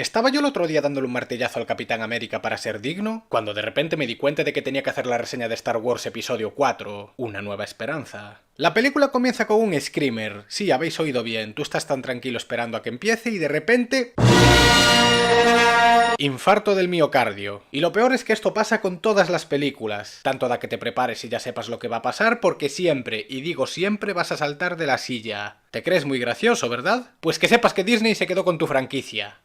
Estaba yo el otro día dándole un martillazo al Capitán América para ser digno, cuando de repente me di cuenta de que tenía que hacer la reseña de Star Wars Episodio 4, Una Nueva Esperanza. La película comienza con un screamer. Sí, habéis oído bien, tú estás tan tranquilo esperando a que empiece y de repente... Infarto del miocardio. Y lo peor es que esto pasa con todas las películas. Tanto da que te prepares y ya sepas lo que va a pasar, porque siempre, y digo siempre, vas a saltar de la silla. Te crees muy gracioso, ¿verdad? Pues que sepas que Disney se quedó con tu franquicia.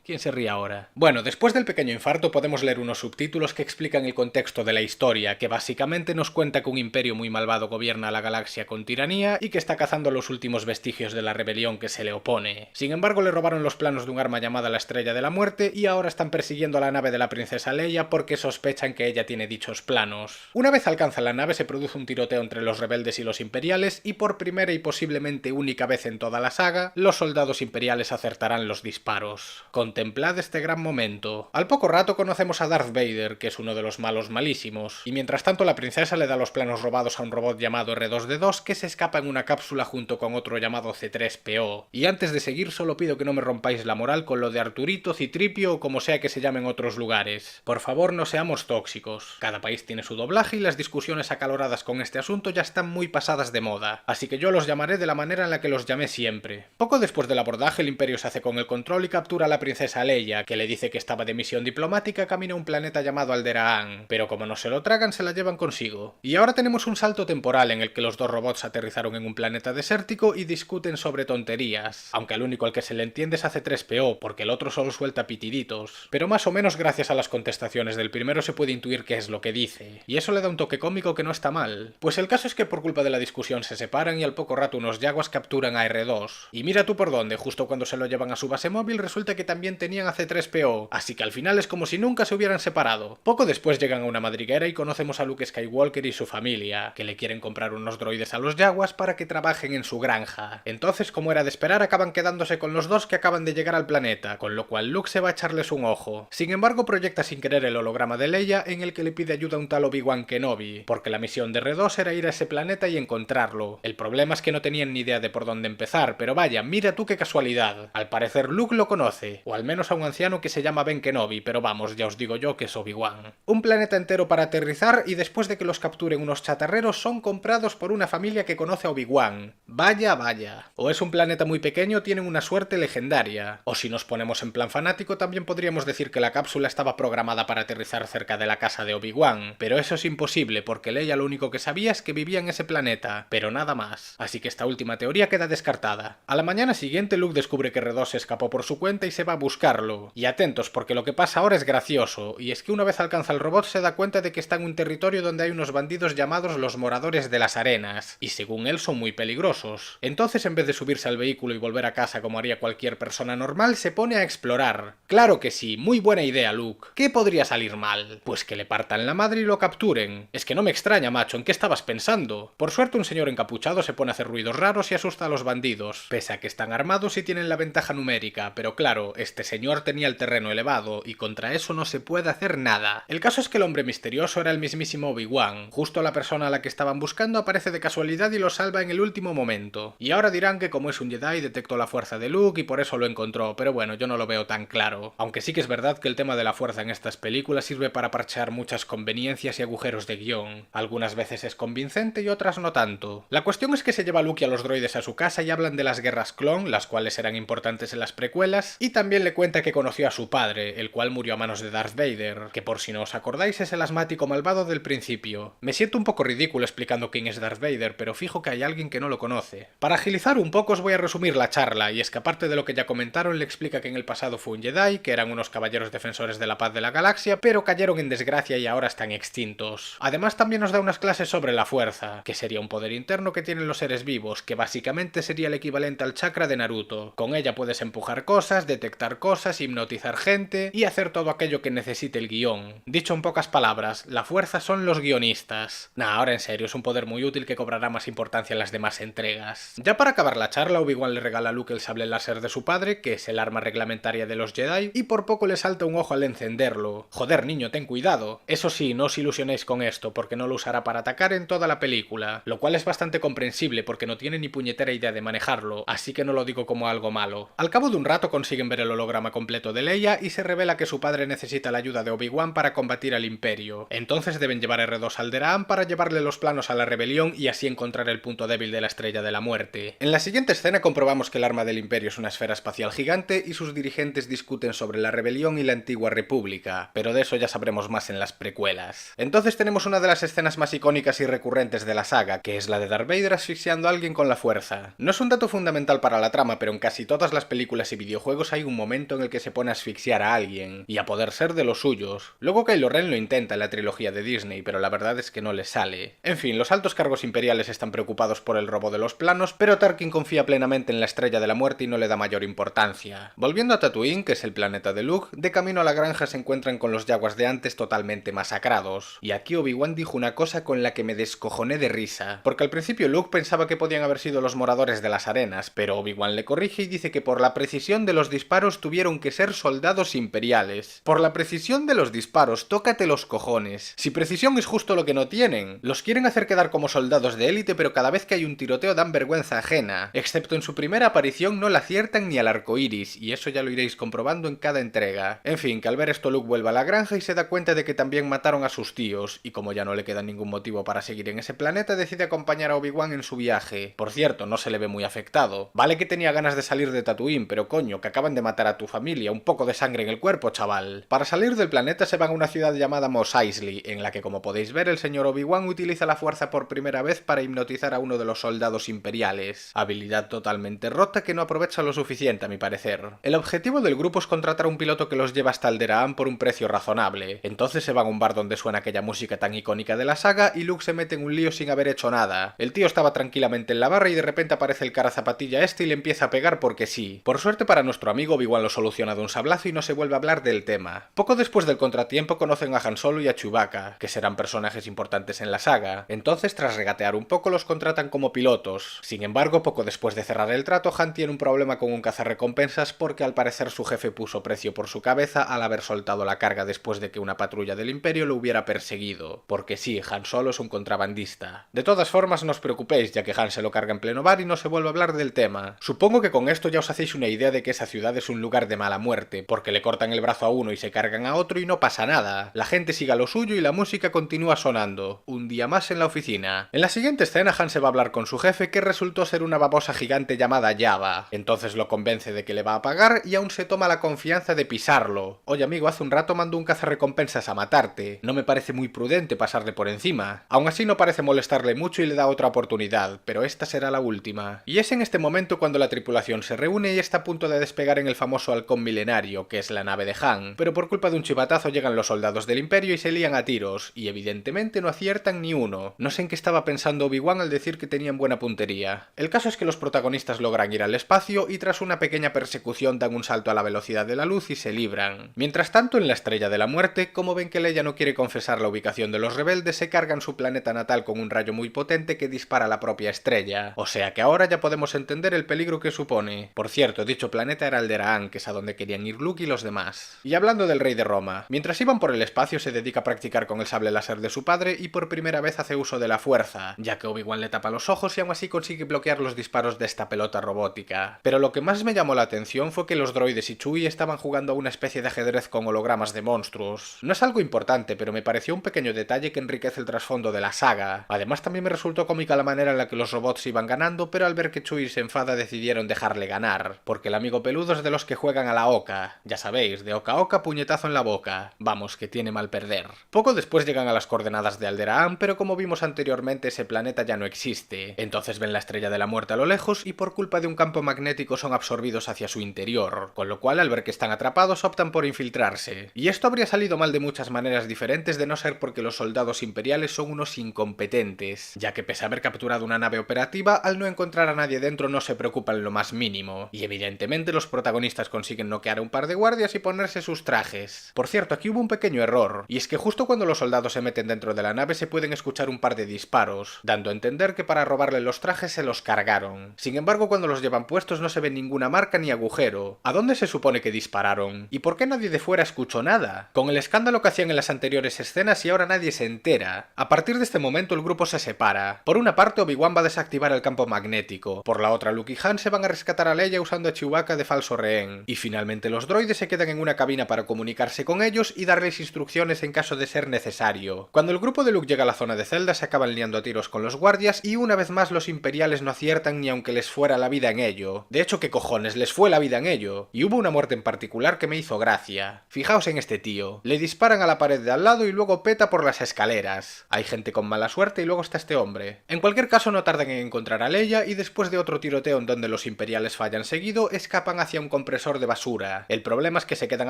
¿Quién se ríe ahora? Bueno, después del pequeño infarto podemos leer unos subtítulos que explican el contexto de la historia, que básicamente nos cuenta que un imperio muy malvado gobierna la galaxia con tiranía y que está cazando los últimos vestigios de la rebelión que se le opone. Sin embargo, le robaron los planos de un arma llamada la Estrella de la Muerte y ahora están persiguiendo a la nave de la princesa Leia porque sospechan que ella tiene dichos planos. Una vez alcanza la nave se produce un tiroteo entre los rebeldes y los imperiales y por primera y posiblemente única vez en toda la saga, los soldados imperiales acertarán los disparos. Contemplad este gran momento. Al poco rato conocemos a Darth Vader, que es uno de los malos malísimos, y mientras tanto la princesa le da los planos robados a un robot llamado R2D2 que se escapa en una cápsula junto con otro llamado C3PO. Y antes de seguir solo pido que no me rompáis la moral con lo de Arturito, Citripio o como sea que se llame en otros lugares. Por favor, no seamos tóxicos. Cada país tiene su doblaje y las discusiones acaloradas con este asunto ya están muy pasadas de moda, así que yo los llamaré de la manera en la que los llamé siempre. Poco después del abordaje el Imperio se hace con el control y captura a la princesa Leia, que le dice que estaba de misión diplomática camino a un planeta llamado Alderaan, pero como no se lo tragan se la llevan consigo. Y ahora tenemos un salto temporal en el que los dos robots aterrizaron en un planeta desértico y discuten sobre tonterías, aunque al único al que se le entiende es a C3PO, porque el otro solo suelta pitiditos. Pero más o menos gracias a las contestaciones del primero se puede intuir qué es lo que dice, y eso le da un toque cómico que no está mal. Pues el caso es que por culpa de la discusión se separan y al poco rato unos yaguas capturan a R2. Y mira tú por dónde, justo cuando se lo llevan a su base móvil resulta que también tenían a C3PO, así que al final es como si nunca se hubieran separado. Poco después llegan a una madriguera y conocemos a Luke Skywalker y su familia, que le quieren comprar unos droides a los yaguas para que trabajen en su granja. Entonces, como era de esperar, acaban quedándose con los dos que acaban de llegar al planeta, con lo cual Luke se va a echarles un ojo. Sin embargo, proyecta sin querer el holograma de Leia en el que le pide ayuda a un tal Obi-Wan Kenobi, porque la misión de R2 era ir a ese planeta y encontrarlo. El problema es que no tenían ni idea de por dónde empezar, pero vaya, mira tú qué casualidad. Al parecer Luke lo conoce, o al menos a un anciano que se llama Ben Kenobi, pero vamos, ya os digo yo que es Obi-Wan. Un planeta entero para aterrizar y después de que los capturen unos chatarreros son comprados por una familia que conoce a Obi-Wan. Vaya, vaya. O es un planeta muy pequeño o tienen una suerte legendaria. O si nos ponemos en plan fanático también podríamos decir que la cápsula estaba programada para aterrizar cerca de la casa de Obi-Wan, pero eso es imposible porque Leia lo único que sabía es que vivía en ese planeta, pero nada más. Así que esta última teoría queda descartada. A la mañana siguiente Luke descubre que R2 se escapó por su cuenta y se va a buscarlo. Y atentos porque lo que pasa ahora es gracioso, y es que una vez alcanza el robot se da cuenta de que está en un territorio donde hay unos bandidos llamados los Moradores de las Arenas, y según él son muy peligrosos. Entonces en vez de subirse al vehículo y volver a casa como haría cualquier persona normal, se pone a explorar. Claro que sí, muy buena idea, Luke. ¿Qué podría salir mal? Pues que le partan la madre y lo capturen. Es que no me extraña, macho, ¿en qué estabas pensando? Por suerte un señor encapuchado se pone a hacer ruidos raros y asusta a los bandidos, pese a que están armados y tienen la ventaja numérica, pero claro, este señor tenía el terreno elevado y contra eso no se puede hacer nada. El caso es que el hombre misterioso era el mismísimo Obi-Wan. Justo la persona a la que estaban buscando aparece de casualidad y lo salva en el último momento. Y ahora dirán que como es un Jedi detectó la fuerza de Luke y por eso lo encontró, pero bueno, yo no lo veo tan claro. Aunque sí que es verdad que el tema de la fuerza en estas películas sirve para parchear muchas conveniencias y agujeros de guión. Algunas veces es convincente y otras no tanto. La cuestión es que se lleva a Luke y a los droides a su casa y hablan de las guerras clon, las cuales eran importantes en las precuelas, y también le cuenta que conoció a su padre, el cual murió a manos de Darth Vader, que por si no os acordáis es el asmático malvado del principio. Me siento un poco ridículo explicando quién es Darth Vader, pero fijo que hay alguien que no lo conoce. Para agilizar un poco os voy a resumir la charla, y es que aparte de lo que ya comentaron le explica que en el pasado fue un Jedi, que eran unos caballeros defensores de la paz de la galaxia, pero cayeron en desgracia y ahora están extintos. Además también nos da unas clases sobre la fuerza, que sería un poder interno que tienen los seres vivos, que básicamente sería el equivalente al chakra de Naruto. Con ella puedes empujar cosas, detectar cosas, hipnotizar gente y hacer todo aquello que necesite el guión. Dicho en pocas palabras, la fuerza son los guionistas. Nah, ahora en serio, es un poder muy útil que cobrará más importancia en las demás entregas. Ya para acabar la charla, Obi-Wan le regala a Luke el sable láser de su padre, que es el arma reglamentaria de los Jedi, y por poco le salta un ojo al encenderlo. Joder, niño, ten cuidado. Eso sí, no os ilusionéis con esto, porque no lo usará para atacar en toda la película, lo cual es bastante comprensible porque no tiene ni puñetera idea de manejarlo, así que no lo digo como algo malo. Al cabo de un rato consiguen ver el holograma holograma completo de Leia y se revela que su padre necesita la ayuda de Obi-Wan para combatir al Imperio. Entonces deben llevar R2 a Alderaan para llevarle los planos a la rebelión y así encontrar el punto débil de la Estrella de la Muerte. En la siguiente escena comprobamos que el arma del Imperio es una esfera espacial gigante y sus dirigentes discuten sobre la rebelión y la antigua república, pero de eso ya sabremos más en las precuelas. Entonces tenemos una de las escenas más icónicas y recurrentes de la saga, que es la de Darth Vader asfixiando a alguien con la fuerza. No es un dato fundamental para la trama, pero en casi todas las películas y videojuegos hay un momento en el que se pone a asfixiar a alguien, y a poder ser de los suyos. Luego Kylo Ren lo intenta en la trilogía de Disney, pero la verdad es que no le sale. En fin, los altos cargos imperiales están preocupados por el robo de los planos, pero Tarkin confía plenamente en la Estrella de la Muerte y no le da mayor importancia. Volviendo a Tatooine, que es el planeta de Luke, de camino a la granja se encuentran con los yaguas de antes totalmente masacrados. Y aquí Obi-Wan dijo una cosa con la que me descojoné de risa, porque al principio Luke pensaba que podían haber sido los moradores de las arenas, pero Obi-Wan le corrige y dice que por la precisión de los disparos tuvieron que ser soldados imperiales. Por la precisión de los disparos, tócate los cojones. Si precisión es justo lo que no tienen. Los quieren hacer quedar como soldados de élite, pero cada vez que hay un tiroteo dan vergüenza ajena. Excepto en su primera aparición no la aciertan ni al arco iris, y eso ya lo iréis comprobando en cada entrega. En fin, que al ver esto Luke vuelve a la granja y se da cuenta de que también mataron a sus tíos, y como ya no le queda ningún motivo para seguir en ese planeta, decide acompañar a Obi-Wan en su viaje. Por cierto, no se le ve muy afectado. Vale que tenía ganas de salir de Tatooine, pero coño, que acaban de matar a tu familia, un poco de sangre en el cuerpo, chaval. Para salir del planeta se van a una ciudad llamada Mos Eisley, en la que, como podéis ver, el señor Obi-Wan utiliza la fuerza por primera vez para hipnotizar a uno de los soldados imperiales. Habilidad totalmente rota que no aprovecha lo suficiente, a mi parecer. El objetivo del grupo es contratar a un piloto que los lleva hasta Alderaan por un precio razonable. Entonces se van a un bar donde suena aquella música tan icónica de la saga y Luke se mete en un lío sin haber hecho nada. El tío estaba tranquilamente en la barra y de repente aparece el cara zapatilla este y le empieza a pegar porque sí. Por suerte para nuestro amigo, Obi-Wan lo soluciona de un sablazo y no se vuelve a hablar del tema. Poco después del contratiempo conocen a Han Solo y a Chewbacca, que serán personajes importantes en la saga. Entonces, tras regatear un poco, los contratan como pilotos. Sin embargo, poco después de cerrar el trato, Han tiene un problema con un cazarrecompensas porque al parecer su jefe puso precio por su cabeza al haber soltado la carga después de que una patrulla del Imperio lo hubiera perseguido. Porque sí, Han Solo es un contrabandista. De todas formas, no os preocupéis, ya que Han se lo carga en pleno bar y no se vuelve a hablar del tema. Supongo que con esto ya os hacéis una idea de que esa ciudad es un lugar de mala muerte, porque le cortan el brazo a uno y se cargan a otro y no pasa nada. La gente sigue a lo suyo y la música continúa sonando. Un día más en la oficina. En la siguiente escena, Han se va a hablar con su jefe, que resultó ser una babosa gigante llamada Jabba. Entonces lo convence de que le va a pagar y aún se toma la confianza de pisarlo. Oye amigo, hace un rato mandó un cazarrecompensas a matarte. No me parece muy prudente pasarle por encima. Aún así no parece molestarle mucho y le da otra oportunidad, pero esta será la última. Y es en este momento cuando la tripulación se reúne y está a punto de despegar en el famoso halcón milenario, que es la nave de Han, pero por culpa de un chivatazo llegan los soldados del Imperio y se lían a tiros, y evidentemente no aciertan ni uno. No sé en qué estaba pensando Obi-Wan al decir que tenían buena puntería. El caso es que los protagonistas logran ir al espacio y tras una pequeña persecución dan un salto a la velocidad de la luz y se libran. Mientras tanto, en la Estrella de la Muerte, como ven que Leia no quiere confesar la ubicación de los rebeldes, se cargan su planeta natal con un rayo muy potente que dispara la propia estrella. O sea que ahora ya podemos entender el peligro que supone. Por cierto, dicho planeta era Alderaan, que es a donde querían ir Luke y los demás. Y hablando del rey de Roma, mientras iban por el espacio se dedica a practicar con el sable láser de su padre y por primera vez hace uso de la fuerza, ya que Obi-Wan le tapa los ojos y aún así consigue bloquear los disparos de esta pelota robótica. Pero lo que más me llamó la atención fue que los droides y Chewie estaban jugando a una especie de ajedrez con hologramas de monstruos. No es algo importante, pero me pareció un pequeño detalle que enriquece el trasfondo de la saga. Además también me resultó cómica la manera en la que los robots iban ganando, pero al ver que Chewie se enfada decidieron dejarle ganar, porque el amigo peludo es de los que juegan a la oca. Ya sabéis, de oca a oca, puñetazo en la boca. Vamos, que tiene mal perder. Poco después llegan a las coordenadas de Alderaan, pero como vimos anteriormente ese planeta ya no existe. Entonces ven la Estrella de la Muerte a lo lejos y por culpa de un campo magnético son absorbidos hacia su interior, con lo cual al ver que están atrapados optan por infiltrarse. Y esto habría salido mal de muchas maneras diferentes de no ser porque los soldados imperiales son unos incompetentes, ya que pese a haber capturado una nave operativa, al no encontrar a nadie dentro no se preocupan en lo más mínimo. Y evidentemente los protagonistas consiguen noquear a un par de guardias y ponerse sus trajes. Por cierto, aquí hubo un pequeño error, y es que justo cuando los soldados se meten dentro de la nave se pueden escuchar un par de disparos, dando a entender que para robarle los trajes se los cargaron. Sin embargo, cuando los llevan puestos no se ve ninguna marca ni agujero. ¿A dónde se supone que dispararon? ¿Y por qué nadie de fuera escuchó nada? Con el escándalo que hacían en las anteriores escenas y ahora nadie se entera. A partir de este momento el grupo se separa. Por una parte Obi-Wan va a desactivar el campo magnético, por la otra Luke y Han se van a rescatar a Leia usando a Chewbacca de falso rehén, bien. Y finalmente los droides se quedan en una cabina para comunicarse con ellos y darles instrucciones en caso de ser necesario. Cuando el grupo de Luke llega a la zona de Zelda se acaban liando a tiros con los guardias y una vez más los imperiales no aciertan ni aunque les fuera la vida en ello. De hecho, ¿qué cojones? Les fue la vida en ello. Y hubo una muerte en particular que me hizo gracia. Fijaos en este tío. Le disparan a la pared de al lado y luego peta por las escaleras. Hay gente con mala suerte y luego está este hombre. En cualquier caso no tardan en encontrar a Leia y después de otro tiroteo en donde los imperiales fallan seguido, escapan hacia un compresor de basura. El problema es que se quedan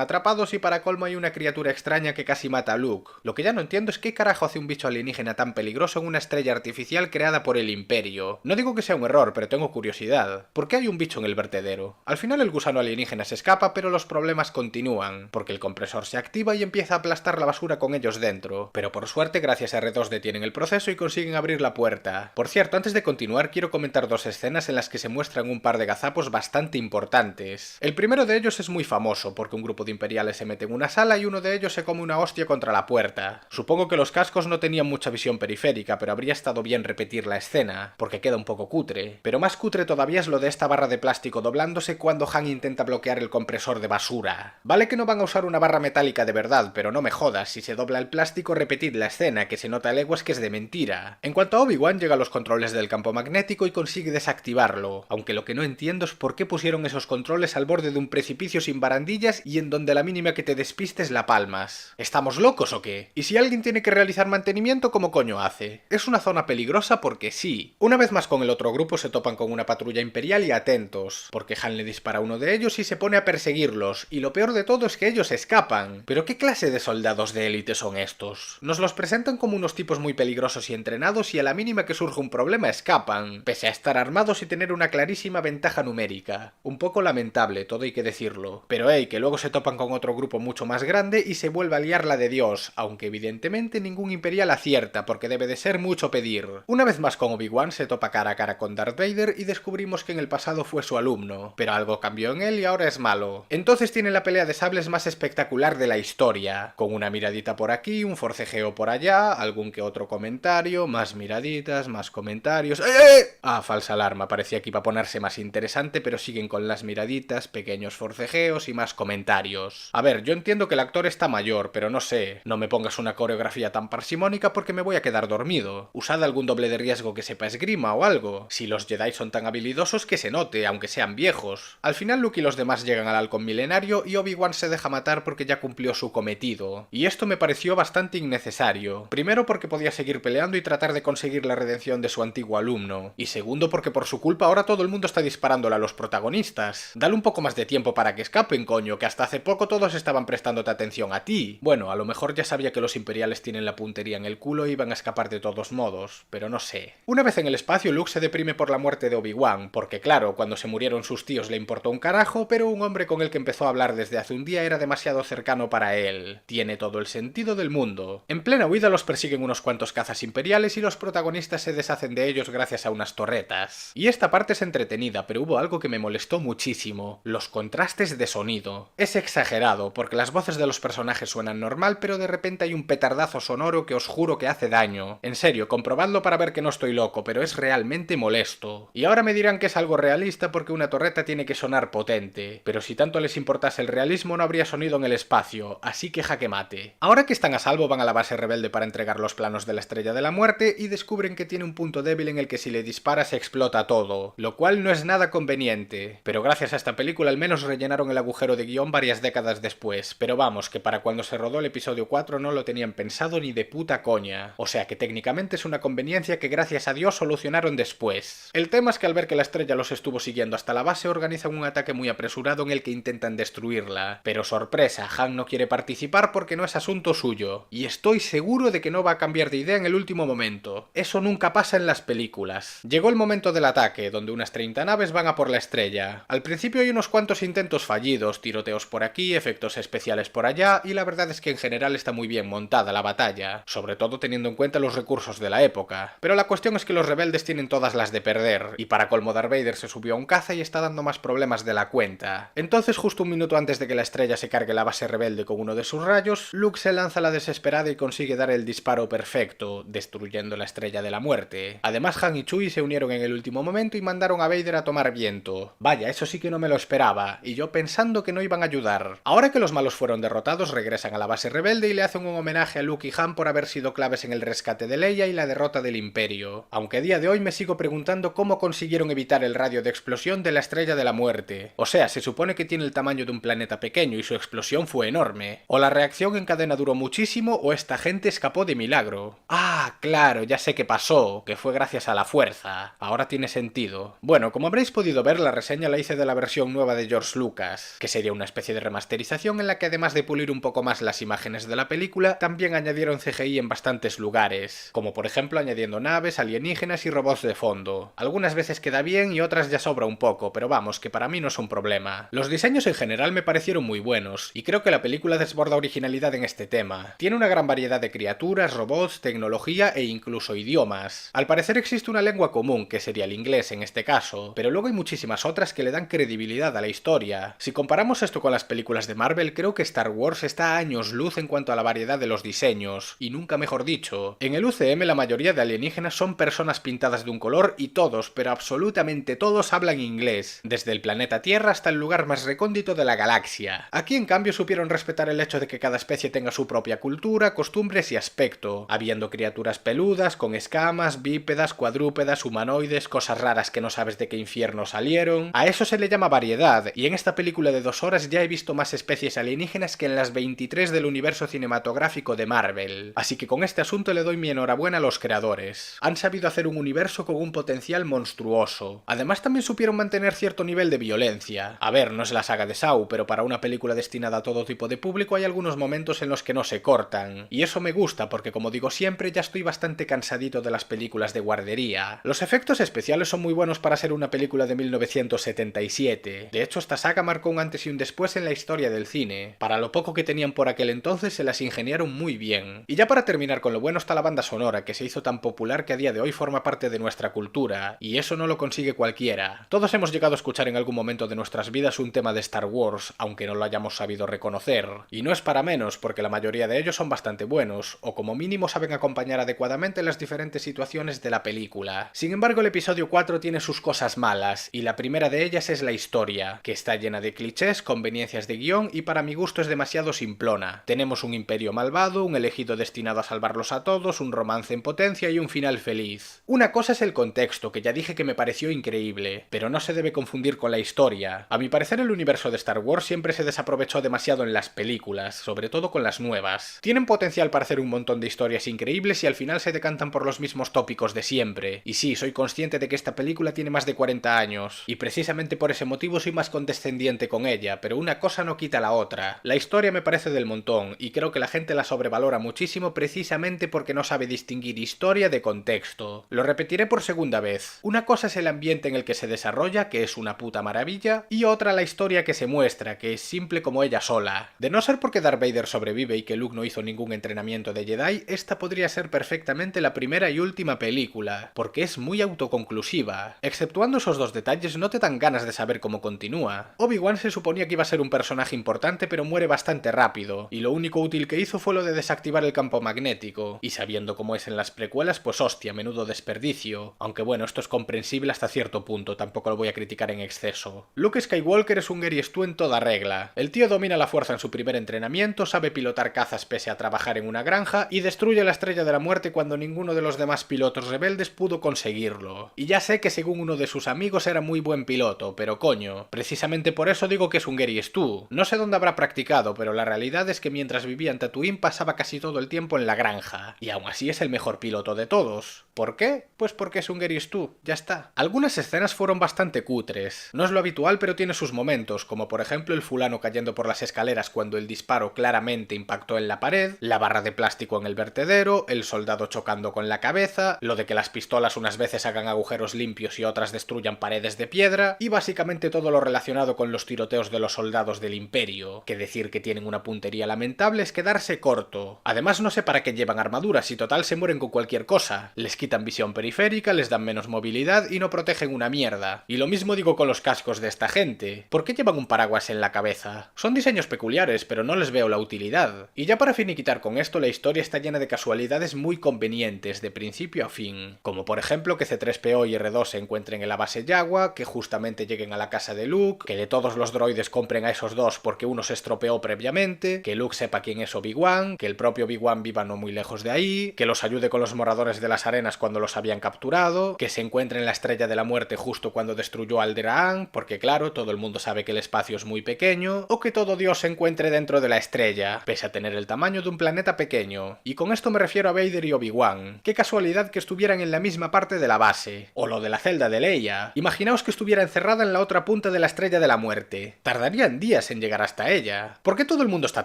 atrapados y para colmo hay una criatura extraña que casi mata a Luke. Lo que ya no entiendo es qué carajo hace un bicho alienígena tan peligroso en una estrella artificial creada por el Imperio. No digo que sea un error, pero tengo curiosidad. ¿Por qué hay un bicho en el vertedero? Al final el gusano alienígena se escapa, pero los problemas continúan, porque el compresor se activa y empieza a aplastar la basura con ellos dentro. Pero por suerte, gracias a R2 detienen el proceso y consiguen abrir la puerta. Por cierto, antes de continuar, quiero comentar dos escenas en las que se muestran un par de gazapos bastante importantes. El primero de ellos es muy famoso, porque un grupo de imperiales se mete en una sala y uno de ellos se come una hostia contra la puerta. Supongo que los cascos no tenían mucha visión periférica, pero habría estado bien repetir la escena, porque queda un poco cutre. Pero más cutre todavía es lo de esta barra de plástico doblándose cuando Han intenta bloquear el compresor de basura. Vale que no van a usar una barra metálica de verdad, pero no me jodas, si se dobla el plástico repetid la escena, que se nota a leguas que es de mentira. En cuanto a Obi-Wan, llega a los controles del campo magnético y consigue desactivarlo, aunque lo que no entiendo es por qué pusieron esos controles al borde de un precipicio sin barandillas y en donde la mínima que te despistes la palmas. ¿Estamos locos o qué? Y si alguien tiene que realizar mantenimiento, ¿cómo coño hace? Es una zona peligrosa porque sí. Una vez más con el otro grupo se topan con una patrulla imperial y atentos, porque Han le dispara a uno de ellos y se pone a perseguirlos, y lo peor de todo es que ellos escapan. ¿Pero qué clase de soldados de élite son estos? Nos los presentan como unos tipos muy peligrosos y entrenados y a la mínima que surge un problema escapan, pese a estar armados y tener una clarísima ventaja numérica. Un poco lamentable, todo hay que decirlo. Pero hey, que luego se topan con otro grupo mucho más grande y se vuelve a liar la de Dios, aunque evidentemente ningún imperial acierta, porque debe de ser mucho pedir. Una vez más con Obi-Wan se topa cara a cara con Darth Vader y descubrimos que en el pasado fue su alumno, pero algo cambió en él y ahora es malo. Entonces tiene la pelea de sables más espectacular de la historia, con una miradita por aquí, un forcejeo por allá, algún que otro comentario, más miraditas, más comentarios... ¡Eh! Ah, falsa alarma, parecía que iba a ponerse más interesante, pero siguen con las miraditas, pequeños forcejeos y más comentarios. A ver, yo entiendo que el actor está mayor, pero no sé, no me pongas una coreografía tan parsimónica porque me voy a quedar dormido. Usad algún doble de riesgo que sepa esgrima o algo. Si los Jedi son tan habilidosos que se note, aunque sean viejos. Al final Luke y los demás llegan al halcón milenario y Obi-Wan se deja matar porque ya cumplió su cometido. Y esto me pareció bastante innecesario. Primero porque podía seguir peleando y tratar de conseguir la redención de su antiguo alumno. Y segundo porque por su culpa ahora todo el mundo está disparándole a los protagonistas. Dale un poco más de tiempo para que escapen, coño, que hasta hace poco todos estaban prestándote atención a ti. Bueno, a lo mejor ya sabía que los imperiales tienen la puntería en el culo y iban a escapar de todos modos, pero no sé. Una vez en el espacio, Luke se deprime por la muerte de Obi-Wan, porque claro, cuando se murieron sus tíos le importó un carajo, pero un hombre con el que empezó a hablar desde hace un día era demasiado cercano para él. Tiene todo el sentido del mundo. En plena huida los persiguen unos cuantos cazas imperiales y los protagonistas se deshacen de ellos gracias a unas torretas. Y esta parte es entretenida, pero hubo algo que me molestó muchísimo: los contrastes de sonido. Es exagerado, porque las voces de los personajes suenan normal, pero de repente hay un petardazo sonoro que os juro que hace daño. En serio, comprobadlo para ver que no estoy loco, pero es realmente molesto. Y ahora me dirán que es algo realista porque una torreta tiene que sonar potente, pero si tanto les importase el realismo no habría sonido en el espacio, así que jaque mate. Ahora que están a salvo van a la base rebelde para entregar los planos de la Estrella de la Muerte y descubren que tiene un punto débil en el que si le disparas se explota todo, lo cual no es nada conveniente. Pero gracias a esta película al menos rellenaron el agujero de guión varias décadas después, pero vamos, que para cuando se rodó el episodio 4 no lo tenían pensado ni de puta coña. O sea que técnicamente es una conveniencia que gracias a Dios solucionaron después. El tema es que al ver que la estrella los estuvo siguiendo hasta la base organizan un ataque muy apresurado en el que intentan destruirla. Pero sorpresa, Han no quiere participar porque no es asunto suyo. Y estoy seguro de que no va a cambiar de idea en el último momento. Eso nunca pasa en las películas. Llegó el momento del ataque, donde unas 30 naves van a por la estrella. Al principio hay unos cuantos intentos fallidos, tiroteos por aquí, efectos especiales por allá, y la verdad es que en general está muy bien montada la batalla, sobre todo teniendo en cuenta los recursos de la época. Pero la cuestión es que los rebeldes tienen todas las de perder, y para colmo Darth Vader se subió a un caza y está dando más problemas de la cuenta. Entonces, justo un minuto antes de que la estrella se cargue la base rebelde con uno de sus rayos, Luke se lanza a la desesperada y consigue dar el disparo perfecto, destruyendo la Estrella de la Muerte. Además, Han y Chewie se unieron en el último momento y mandaron a Vader a tomar viento. Vaya, eso sí que no me lo esperaba. lava, y yo pensando que no iban a ayudar. Ahora que los malos fueron derrotados, regresan a la base rebelde y le hacen un homenaje a Luke y Han por haber sido claves en el rescate de Leia y la derrota del Imperio. Aunque a día de hoy me sigo preguntando cómo consiguieron evitar el radio de explosión de la Estrella de la Muerte. O sea, se supone que tiene el tamaño de un planeta pequeño y su explosión fue enorme. O la reacción en cadena duró muchísimo o esta gente escapó de milagro. Ah, claro, ya sé qué pasó, que fue gracias a la fuerza. Ahora tiene sentido. Bueno, como habréis podido ver, la reseña la hice de la versión nueva de George Lucas, que sería una especie de remasterización en la que además de pulir un poco más las imágenes de la película, también añadieron CGI en bastantes lugares, como por ejemplo añadiendo naves, alienígenas y robots de fondo. Algunas veces queda bien y otras ya sobra un poco, pero vamos, que para mí no es un problema. Los diseños en general me parecieron muy buenos, y creo que la película desborda originalidad en este tema. Tiene una gran variedad de criaturas, robots, tecnología e incluso idiomas. Al parecer existe una lengua común, que sería el inglés en este caso, pero luego hay muchísimas otras que le dan credibilidad a la historia. Si comparamos esto con las películas de Marvel, creo que Star Wars está a años luz en cuanto a la variedad de los diseños, y nunca mejor dicho. En el UCM la mayoría de alienígenas son personas pintadas de un color y todos, pero absolutamente todos hablan inglés, desde el planeta Tierra hasta el lugar más recóndito de la galaxia. Aquí en cambio supieron respetar el hecho de que cada especie tenga su propia cultura, costumbres y aspecto, habiendo criaturas peludas, con escamas, bípedas, cuadrúpedas, humanoides, cosas raras que no sabes de qué infierno salieron. A eso se le llama variedad, y en esta película de 2 horas ya he visto más especies alienígenas que en las 23 del universo cinematográfico de Marvel. Así que con este asunto le doy mi enhorabuena a los creadores. Han sabido hacer un universo con un potencial monstruoso. Además también supieron mantener cierto nivel de violencia. A ver, no es la saga de Saw, pero para una película destinada a todo tipo de público hay algunos momentos en los que no se cortan. Y eso me gusta porque, como digo siempre, ya estoy bastante cansadito de las películas de guardería. Los efectos especiales son muy buenos para ser una película de 1977. De hecho, esta saga marcó un antes y un después en la historia del cine. Para lo poco que tenían por aquel entonces se las ingeniaron muy bien. Y ya para terminar con lo bueno está la banda sonora, que se hizo tan popular que a día de hoy forma parte de nuestra cultura, y eso no lo consigue cualquiera. Todos hemos llegado a escuchar en algún momento de nuestras vidas un tema de Star Wars, aunque no lo hayamos sabido reconocer. Y no es para menos, porque la mayoría de ellos son bastante buenos, o como mínimo saben acompañar adecuadamente las diferentes situaciones de la película. Sin embargo, el episodio 4 tiene sus cosas malas, y la primera de ellas es la historia, que está llena de clichés, conveniencias de guión y para mi gusto es demasiado simplona. Tenemos un imperio malvado, un elegido destinado a salvarlos a todos, un romance en potencia y un final feliz. Una cosa es el contexto, que ya dije que me pareció increíble, pero no se debe confundir con la historia. A mi parecer el universo de Star Wars siempre se desaprovechó demasiado en las películas, sobre todo con las nuevas. Tienen potencial para hacer un montón de historias increíbles y al final se decantan por los mismos tópicos de siempre. Y sí, soy consciente de que esta película tiene más de 40 años, y precisamente por ese motivo soy más condescendiente con ella, pero una cosa no quita la otra. La historia me parece del montón, y creo que la gente la sobrevalora muchísimo precisamente porque no sabe distinguir historia de contexto. Lo repetiré por segunda vez. Una cosa es el ambiente en el que se desarrolla, que es una puta maravilla, y otra la historia que se muestra, que es simple como ella sola. De no ser porque Darth Vader sobrevive y que Luke no hizo ningún entrenamiento de Jedi, esta podría ser perfectamente la primera y última película, porque es muy autoconclusiva. Exceptuando esos dos detalles, no te dan ganas de saber cómo continúa. Obi-Wan se suponía que iba a ser un personaje importante, pero muere bastante rápido, y lo único útil que hizo fue lo de desactivar el campo magnético, y sabiendo cómo es en las precuelas, pues hostia, menudo desperdicio. Aunque bueno, esto es comprensible hasta cierto punto, tampoco lo voy a criticar en exceso. Luke Skywalker es un Gary Stu en toda regla. El tío domina la fuerza en su primer entrenamiento, sabe pilotar cazas pese a trabajar en una granja, y destruye la Estrella de la Muerte cuando ninguno de los demás pilotos rebeldes pudo conseguirlo. Y ya sé que según uno de sus amigos era muy buen piloto, pero coño, precisamente por eso digo que es un Gary Stu. No sé dónde habrá practicado, pero la realidad es que mientras vivía en Tatooine pasaba casi todo el tiempo en la granja, y aún así es el mejor piloto de todos. ¿Por qué? Pues porque es un Gary Stu, ya está. Algunas escenas fueron bastante cutres. No es lo habitual, pero tiene sus momentos, como por ejemplo el fulano cayendo por las escaleras cuando el disparo claramente impactó en la pared, la barra de plástico en el vertedero, el soldado chocando con la cabeza, lo de que las pistolas unas veces hagan agujeros limpios y otras destruyan paredes de piedra, y básicamente todo lo relacionado con los tiroteos de los soldados del Imperio, que decir que tienen una puntería lamentable es quedarse corto. Además no sé para qué llevan armaduras, y total se mueren con cualquier cosa. Les quitan visión periférica, les dan menos movilidad y no protegen una mierda. Y lo mismo digo con los cascos de esta gente. ¿Por qué llevan un paraguas en la cabeza? Son diseños peculiares, pero no les veo la utilidad. Y ya para finiquitar con esto, la historia está llena de casualidades muy convenientes, de principio a fin. Como por ejemplo que C3PO y R2 se encuentren en la base Yagua, que justamente lleguen a la casa de Luke, Luke, que de todos los droides compren a esos dos porque uno se estropeó previamente, que Luke sepa quién es Obi-Wan, que el propio Obi-Wan viva no muy lejos de ahí, que los ayude con los moradores de las arenas cuando los habían capturado, que se encuentre en la Estrella de la Muerte justo cuando destruyó Alderaan, porque claro, todo el mundo sabe que el espacio es muy pequeño, o que todo Dios se encuentre dentro de la estrella, pese a tener el tamaño de un planeta pequeño. Y con esto me refiero a Vader y Obi-Wan. Qué casualidad que estuvieran en la misma parte de la base. O lo de la celda de Leia. Imaginaos que estuviera encerrada en la otra punta de la Estrella de la Muerte. Tardarían días en llegar hasta ella. ¿Por qué todo el mundo está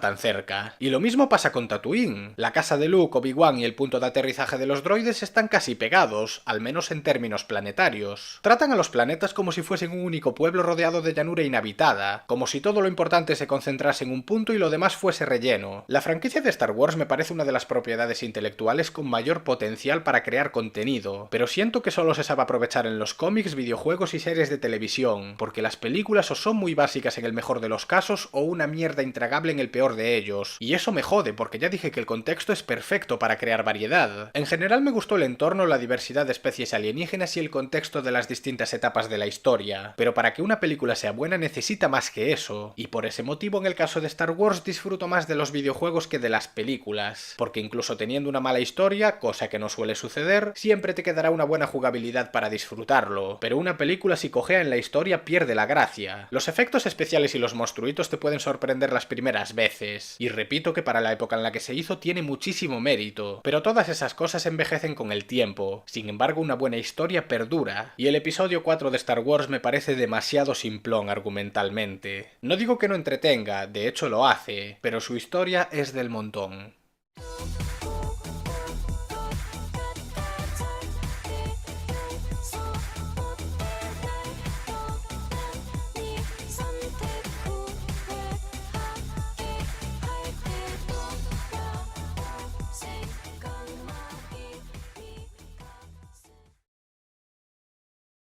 tan cerca? Y lo mismo pasa con Tatooine. La casa de Luke, Obi-Wan y el punto de aterrizaje de los droides están casi pegados, al menos en términos planetarios. Tratan a los planetas como si fuesen un único pueblo rodeado de llanura inhabitada, como si todo lo importante se concentrase en un punto y lo demás fuese relleno. La franquicia de Star Wars me parece una de las propiedades intelectuales con mayor potencial para crear contenido, pero siento que solo se sabe aprovechar en los cómics, videojuegos y series de televisión, porque las películas o son muy básicas en el mejor de los casos o una mierda intragable en el peor de ellos, y eso me jode porque ya dije que el contexto es perfecto para crear variedad. En general me gustó el entorno, la diversidad de especies alienígenas y el contexto de las distintas etapas de la historia, pero para que una película sea buena necesita más que eso, y por ese motivo en el caso de Star Wars disfruto más de los videojuegos que de las películas, porque incluso teniendo una mala historia, cosa que no suele suceder, siempre te quedará una buena jugabilidad para disfrutarlo, pero una película si cojea en la historia pierde la gracia. Los efectos especiales y los monstruitos te pueden sorprender las primeras veces, y repito que para la época en la que se hizo tiene muchísimo mérito, pero todas esas cosas envejecen con el tiempo. Sin embargo, una buena historia perdura, y el episodio 4 de Star Wars me parece demasiado simplón argumentalmente. No digo que no entretenga, de hecho lo hace, pero su historia es del montón.